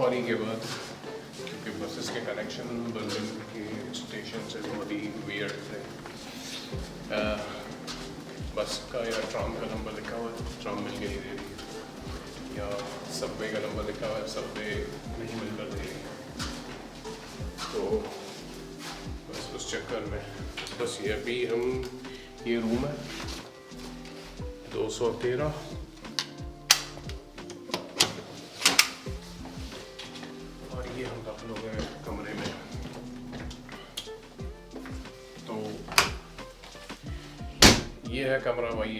खौरी के बाद, क्योंकि बसेस के कनेक्शन बर्लिन के स्टेशन से बहुत ही वियर्ड थे। बस का या ट्राम का नंबर लिखा हुआ है, ट्राम मिल के नहीं दे रही है, या सबवे का नंबर लिखा हुआ है, सबवे नहीं मिलकर दे रही है। तो बस उस चक्कर में बस ये अभी हम, ये रूम है 213, और ये हम दाखिल हो गए कमरे में। तो ये है कमरा भाई,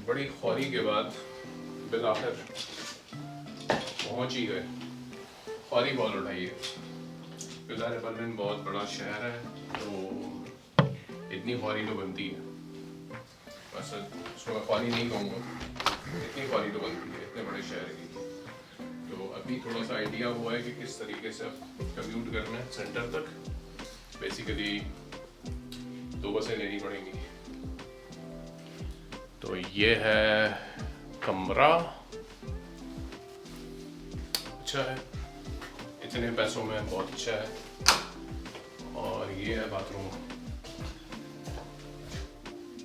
बड़ी खौरी के बाद बिलाखिर पहुंच ही गए। खौरी बहुत उठाई है, गुज़ारे बर्लिन बहुत बड़ा शहर है, तो इतनी खौरी तो बनती है। बस उसको मैं खौरी नहीं कहूँगा, इतनी खौरी तो बनती है इतने बड़े शहर की। तो अभी थोड़ा सा आइडिया हुआ है कि किस तरीके से कम्यूट करना है सेंटर तक। बेसिकली 2 बसें लेनी पड़ेंगी। तो ये है कमरा, अच्छा है, इतने पैसों में बहुत अच्छा है। और ये है बाथरूम,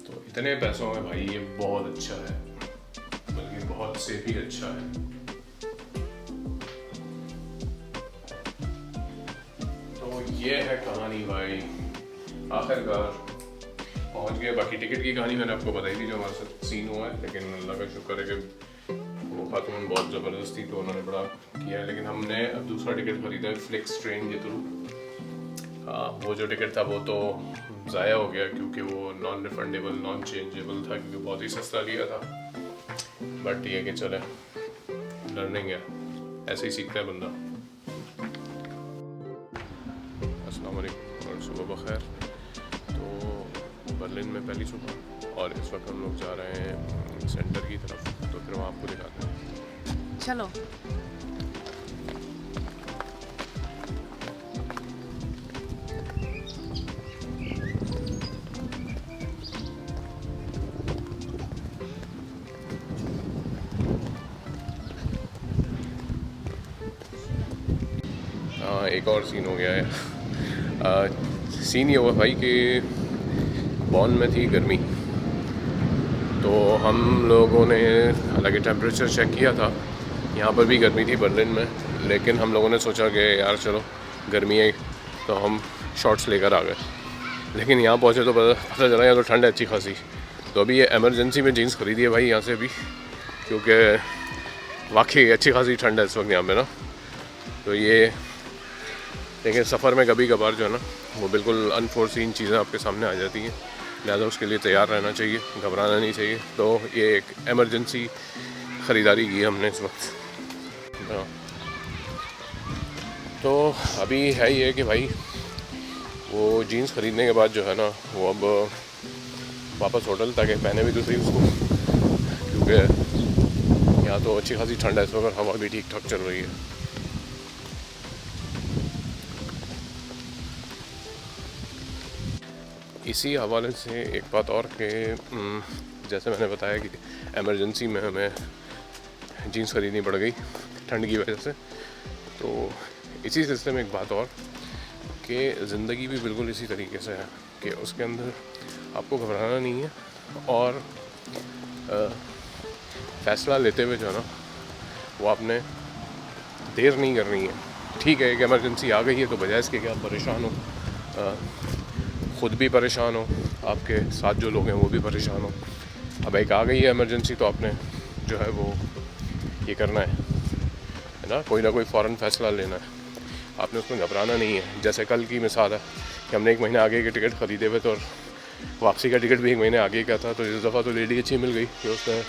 तो इतने पैसों में भाई ये बहुत अच्छा है, बल्कि बहुत से भी अच्छा है। तो ये है कहानी भाई, आखिरकार पहुंच गए। बाकी टिकट की कहानी मैंने आपको बताई थी जो हमारे साथ सीन हुआ है, लेकिन अल्लाह का शुक्र है कि वो खातून बहुत ज़बरदस्त थी, तो उन्होंने बड़ा किया है। लेकिन हमने अब दूसरा टिकट खरीदा है फ्लिक्स ट्रेन के थ्रू। वो जो टिकट था वो तो ज़ाया हो गया, क्योंकि वो नॉन रिफंडेबल, नॉन चेंजेबल था, क्योंकि बहुत ही सस्ता लिया था। बट ये कि चले, लर्निंग है, ऐसे ही सीखता है बंदा। अस्सलाम वालेकुम और सुबह बखैर। तो बर्लिन में पहली सुबह, और इस वक्त हम लोग जा रहे हैं सेंटर की तरफ, तो फिर वहाँ आपको दिखाते हैं। चलो। हाँ, एक और सीन हो गया है। सीन ये हुआ भाई कि बॉन में थी गर्मी, तो हम लोगों ने हालांकि टेम्परेचर चेक किया था, यहाँ पर भी गर्मी थी बर्लिन में, लेकिन हम लोगों ने सोचा कि यार चलो गर्मी है, तो हम शॉर्ट्स लेकर आ गए। लेकिन यहाँ पहुँचे तो पता चला यहाँ तो ठंड है अच्छी खासी। तो अभी ये एमरजेंसी में जीन्स खरीदी है भाई यहाँ से भी, क्योंकि वाकई अच्छी खासी ठंड है इस वक्त यहाँ पे ना। तो ये देखिए, सफ़र में कभी कभार जो है ना वो बिल्कुल अनफोर्सीन चीज़ें आपके सामने आ जाती हैं, लिहाजा उसके लिए तैयार रहना चाहिए, घबराना नहीं चाहिए। तो ये एक एमरजेंसी ख़रीदारी की हमने इस वक्त। तो अभी है ये कि भाई वो जीन्स ख़रीदने के बाद जो है ना वो अब वापस होटल ताकि पहने भी तो सही उसको, क्योंकि यहाँ तो अच्छी खासी ठंड है इस वक्त, हवा भी ठीक ठाक चल रही है। इसी हवाले से एक बात और कि जैसे मैंने बताया कि एमरजेंसी में हमें जीन्स ख़रीदनी पड़ गई ठंड की वजह से, तो इसी सिलसिले में एक बात और कि ज़िंदगी भी बिल्कुल इसी तरीके से है कि उसके अंदर आपको घबराना नहीं है, और फ़ैसला लेते हुए जो है ना वो आपने देर नहीं करनी है। ठीक है, एक एमरजेंसी आ गई है तो बजाय इसके कि आप परेशान हो, ख़ुद भी परेशान हो, आपके साथ जो लोग हैं वो भी परेशान हो। अब एक आ गई है इमरजेंसी तो आपने जो है वो ये करना है ना, कोई ना कोई फ़ौरन फ़ैसला लेना है, आपने उसमें घबराना नहीं है। जैसे कल की मिसाल है कि हमने 1 महीने आगे के टिकट ख़रीदे हुए थे और वापसी का टिकट भी 1 महीने आगे का था, तो इस दफ़ा तो लेडी अच्छी मिल गई कि उसने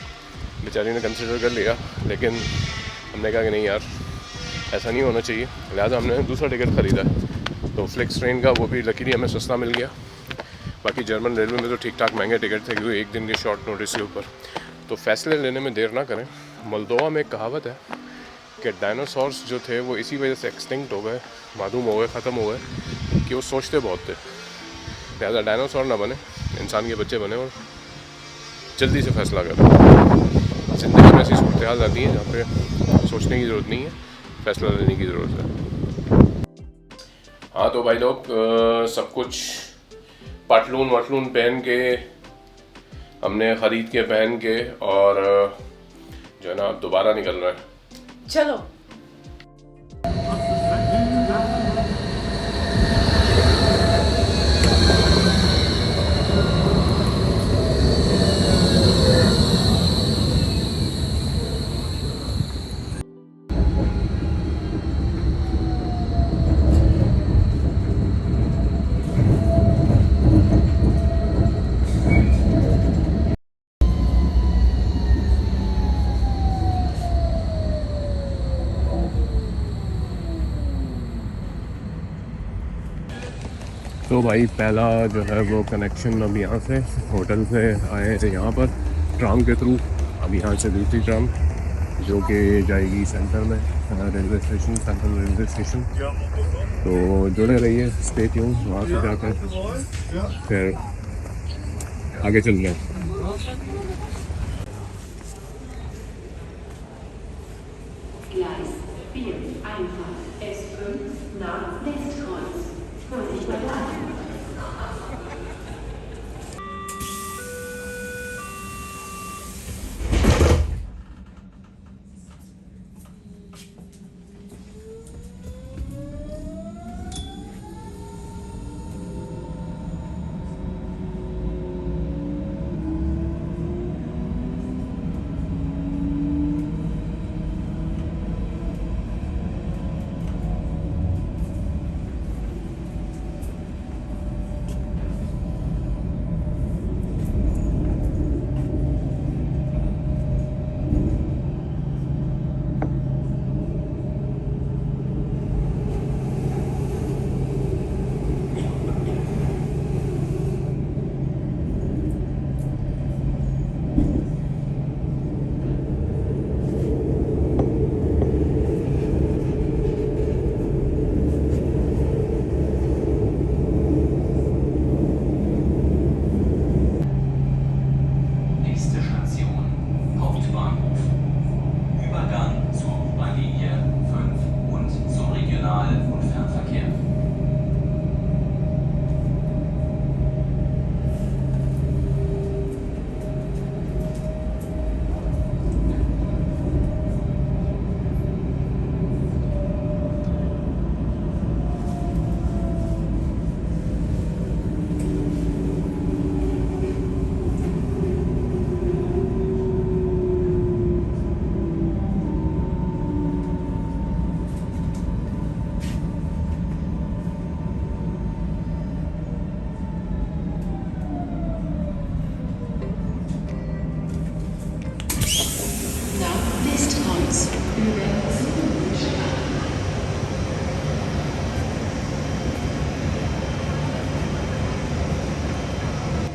बेचारी ने कंसिडर कर लिया, लेकिन हमने कहा कि नहीं यार ऐसा नहीं होना चाहिए, लिहाजा हमने दूसरा टिकट ख़रीदा। तो फ्लिक्स ट्रेन का वो भी लकीली हमें सस्ता मिल गया। बाकी जर्मन रेलवे में तो ठीक ठाक महंगे टिकट थे, क्योंकि 1 दिन के शॉर्ट नोटिस के ऊपर। तो फ़ैसले लेने में देर ना करें। मोल्दोवा में एक कहावत है कि डायनासोर्स जो थे वो इसी वजह से एक्सटिंक्ट हो गए, मादूम हो गए, ख़त्म हो गए कि वो सोचते बहुत थे। लिहाजा डायनासोर ना बने, इंसान के बच्चे बने और जल्दी से फैसला करें। ज़िंदगी में ऐसी सूरत हाल आती है जहाँ पे सोचने की ज़रूरत नहीं है, फ़ैसला लेने की ज़रूरत है। हाँ तो भाई लोग, सब कुछ पटलून वटलून पहन के हमने ख़रीद के पहन के और जो है ना अब दोबारा निकल रहा है। चलो तो भाई पहला जो है वो कनेक्शन अब यहाँ से होटल से आए थे यहाँ पर ट्राम के थ्रू। अब यहाँ से दूसरी ट्राम जो कि जाएगी सेंटर में, railway station, central railway station. तो जुड़े रहिए, स्टे ट्यून, वहाँ से जाकर फिर आगे चल रहे हैं। Gleis 4, Einfahrt S5 nach Westkreuz. Vorsicht bei Leitung.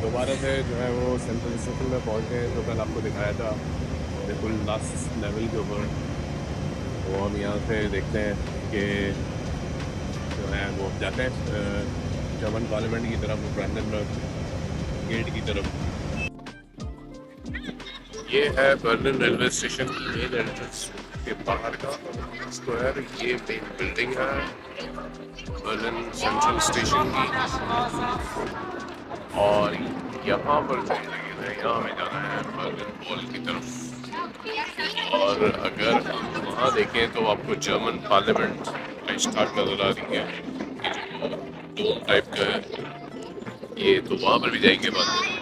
दोबारा से जो है वो सेंट्रल स्टेशन में पहुँच गए, जो कल आपको दिखाया था बिल्कुल लास्ट लेवल के ऊपर। वो हम यहाँ से देखते हैं कि जो है वो जाते हैं जर्मन पार्लियामेंट की तरफ, ब्रांडेनबर्ग गेट की तरफ। ये है बर्लिन रेलवे स्टेशन की मेन एंट्रेंस के बाहर का स्क्वायर। ये मेन बिल्डिंग है बर्लिन सेंट्रल स्टेशन की, और यहाँ पर यहाँ हमें जाना है बर्लिन वॉल की तरफ। और अगर वहाँ देखें तो आपको जर्मन पार्लियामेंट राइक्सटाग नज़र आ रही है, ये जो डोम टाइप का है। ये तो वहाँ पर भी जाएंगे बाद में।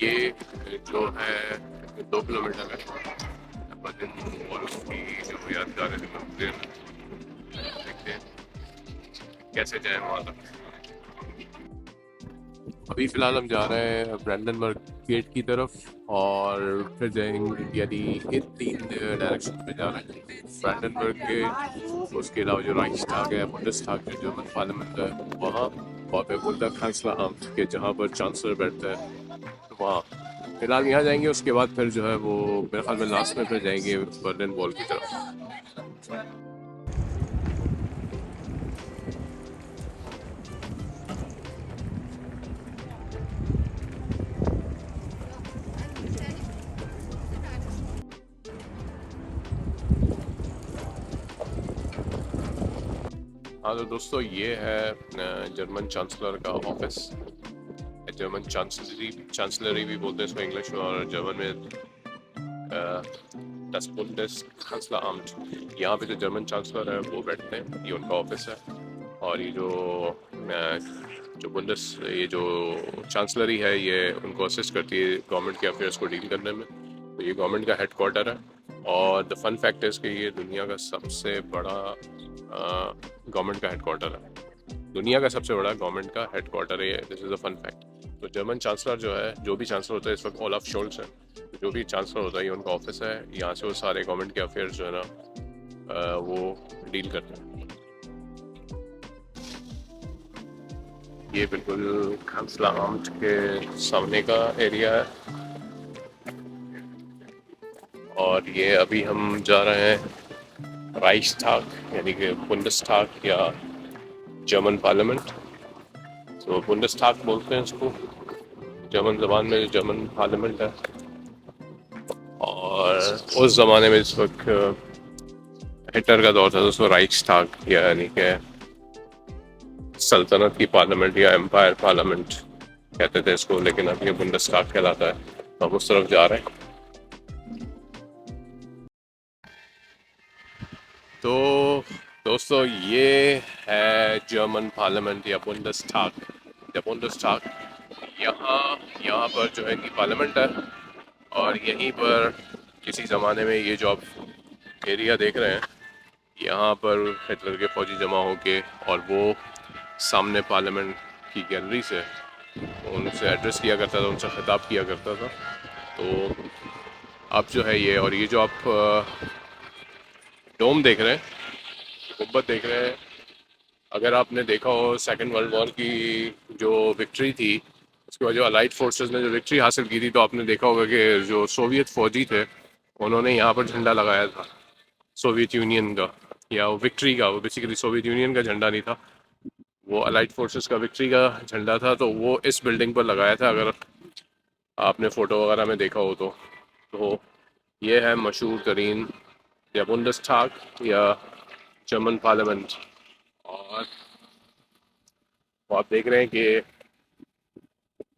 ये जो है 2 किलोमीटर है बर्लिन वॉल की जो यादगार है। देखते हैं कैसे जाए वहाँ तक। अभी फ़िलहाल हम जा रहे हैं ब्रांडेनबर्ग गेट की तरफ, और फिर जाएंगे, यानी इन 3 डायरेक्शन में जा रहे हैं। ब्रांडेनबर्ग गेट, उसके अलावा जो राइक्सटाग है, बुंडेस्टाग जो जर्मन पार्लियामेंट है वहाँ, और फिर बुंडसkanzleramt के जहाँ पर चांसलर बैठता है वहाँ। फिलहाल यहाँ जाएंगे, उसके बाद फिर जो है वो मेरे ख्याल में लास्ट में फिर जाएंगे बर्लिन वॉल की तरफ। हाँ तो दोस्तों, ये है जर्मन चांसलर का ऑफिस। जर्मन चांसलरी भी बोलते हैं इसको इंग्लिश में, और जर्मन में das Bundeskanzleramt। यहाँ पे जो जर्मन चांसलर है वो बैठते हैं, ये उनका ऑफिस है। और ये जो चांसलरी है ये उनको असिस्ट करती है गवर्नमेंट के अफेयर्स को डील करने में। तो ये गवर्नमेंट का हेडक्वार्टर है। और द फन फैक्ट है कि ये दुनिया का सबसे बड़ा गवर्नमेंट का हेडक्वार्टर है। दुनिया का सबसे बड़ा गवर्नमेंट का हेडक्वार्टर है। This is a fun fact. तो जर्मन चांसलर जो है, जो भी चांसलर होता है इस वक्त ओलाफ शोल्स है, जो भी चांसलर होता है ये उनका ऑफिस है। यहाँ से वो सारे गवर्नमेंट के अफेयर्स जो है ना वो डील करते हैं। ये बिल्कुल कांसलरामट के सामने का एरिया है। और ये अभी हम जा रहे हैं राइक्सटाग, यानी कि बुंडस्टाग या जर्मन पार्लियामेंट। तो बुंडस्टाग बोलते हैं इसको जर्मन ज़बान में, जो जर्मन पार्लियामेंट है। और उस ज़माने में इस वक्त हिटलर का दौर था, तो उसको राइक्सटाग यानी कि सल्तनत की पार्लियामेंट या एम्पायर पार्लियामेंट कहते थे इसको, लेकिन अब ये बुंडस्टाग कहलाता है। तो हम उस तरफ जा रहे हैं। तो दोस्तों, ये है जर्मन पार्लियामेंट या बुंडस्टाग। या बुंडस्टाग यहाँ पर जो है कि पार्लियामेंट है। और यहीं पर किसी ज़माने में ये जो आप एरिया देख रहे हैं, यहाँ पर हिटलर के फौजी जमा होके और वो सामने पार्लियामेंट की गैलरी से उनसे एड्रेस किया करता था, उनसे खिताब किया करता था। तो अब जो है ये, और ये जो आप डोम देख रहे हैं, गुंबद देख रहे हैं, अगर आपने देखा हो सेकेंड वर्ल्ड वॉर की जो विक्ट्री थी, उसके बाद जो अलाइड फोर्सेस ने जो विक्ट्री हासिल की थी, तो आपने देखा होगा कि जो सोवियत फौजी थे उन्होंने यहाँ पर झंडा लगाया था सोवियत यूनियन का, या वो विक्ट्री का। वो बेसिकली सोवियत यूनियन का झंडा नहीं था, वो अलाइड फोर्सेस का विक्ट्री का झंडा था। तो वो इस बिल्डिंग पर लगाया था, अगर आपने फ़ोटो वगैरह में देखा हो तो ये है मशहूर तरीन या बुंडस्टाग या जर्मन पार्लियामेंट। और वो आप देख रहे हैं कि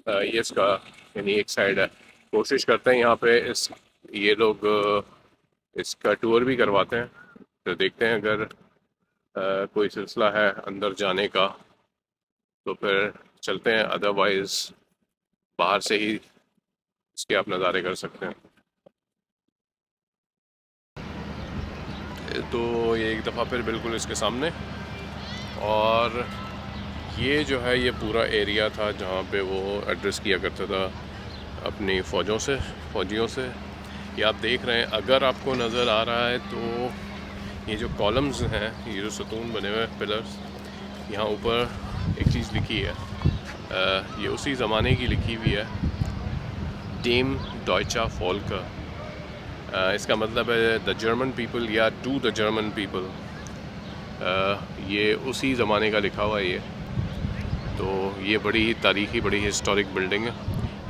ये इसका यानी एक साइड है। कोशिश करते हैं यहाँ पे ये लोग इसका टूर भी करवाते हैं। तो देखते हैं अगर कोई सिलसिला है अंदर जाने का तो फिर चलते हैं, अदरवाइज़ बाहर से ही इसके आप नज़ारे कर सकते हैं। तो ये एक दफ़ा फिर बिल्कुल इसके सामने, और ये जो है ये पूरा एरिया था जहाँ पे वो एड्रेस किया करता था अपनी फौजियों से। ये आप देख रहे हैं, अगर आपको नज़र आ रहा है तो ये जो कॉलम्स हैं, ये जो सतून बने हुए पिलर्स, यहाँ ऊपर एक चीज़ लिखी है, ये उसी ज़माने की लिखी हुई है, डेम डॉयचा फॉल्क। इसका मतलब है द जर्मन पीपल या टू द जर्मन पीपल। ये उसी ज़माने का लिखा हुआ है ये। तो ये बड़ी ही तारीख़ी, बड़ी हिस्टोरिक बिल्डिंग है।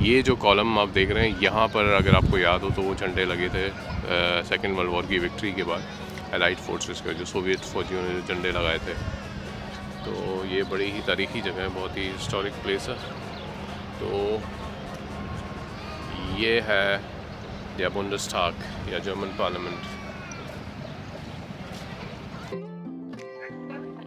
ये जो कॉलम आप देख रहे हैं, यहाँ पर अगर आपको याद हो तो वो झंडे लगे थे सेकेंड वर्ल्ड वॉर की विक्ट्री के बाद, अलाइड फोर्सेस के जो सोवियत फौजियों ने जो झंडे लगाए थे। तो ये बड़ी ही तारीख़ी जगह है, बहुत ही हिस्टोरिक प्लेस है। तो ये है या बुंडस्टाग या जर्मन पार्लियामेंट।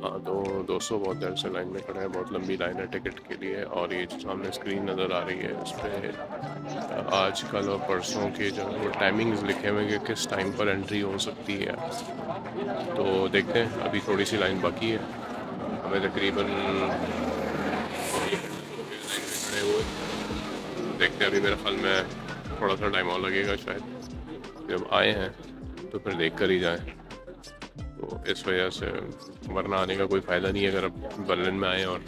हाँ तो दोस्तों, बहुत देर से लाइन में खड़े हैं, बहुत लंबी लाइन है टिकट के लिए। और ये जो सामने स्क्रीन नज़र आ रही है, उस पर आज कल और परसों के जो वो टाइमिंग्स लिखे हुए हैं कि किस टाइम पर एंट्री हो सकती है। तो देखते हैं, अभी थोड़ी सी लाइन बाकी है, हमें तकरीबन देखते हैं। अभी मेरे ख्याल में थोड़ा सा टाइम और लगेगा शायद, जब आए हैं तो फिर देख कर ही जाएं। तो इस वजह से, वरना आने का कोई फ़ायदा नहीं है अगर आप बर्लिन में आए और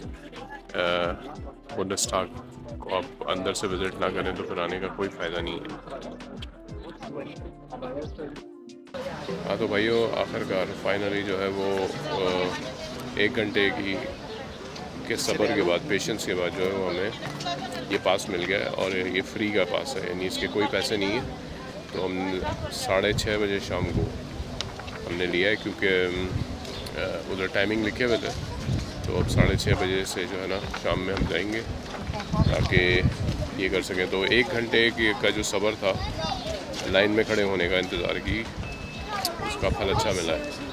बुंडस्टाग आप अंदर से विज़िट ना करें तो फिर आने का कोई फ़ायदा नहीं है। हाँ तो भाइयों, आखिरकार फाइनली जो है वो 1 घंटे के सब्र के बाद, पेशेंस के बाद जो है वो हमें ये पास मिल गया है, और ये फ्री का पास है, यानी इसके कोई पैसे नहीं है। तो हम 6:30 बजे शाम को हमने लिया है, क्योंकि उधर टाइमिंग लिखे हुए थे। तो अब 6:30 बजे से जो है ना शाम में हम जाएंगे ताकि ये कर सकें। तो 1 घंटे का जो सब्र था लाइन में खड़े होने का, इंतज़ार की, उसका फल अच्छा मिला है।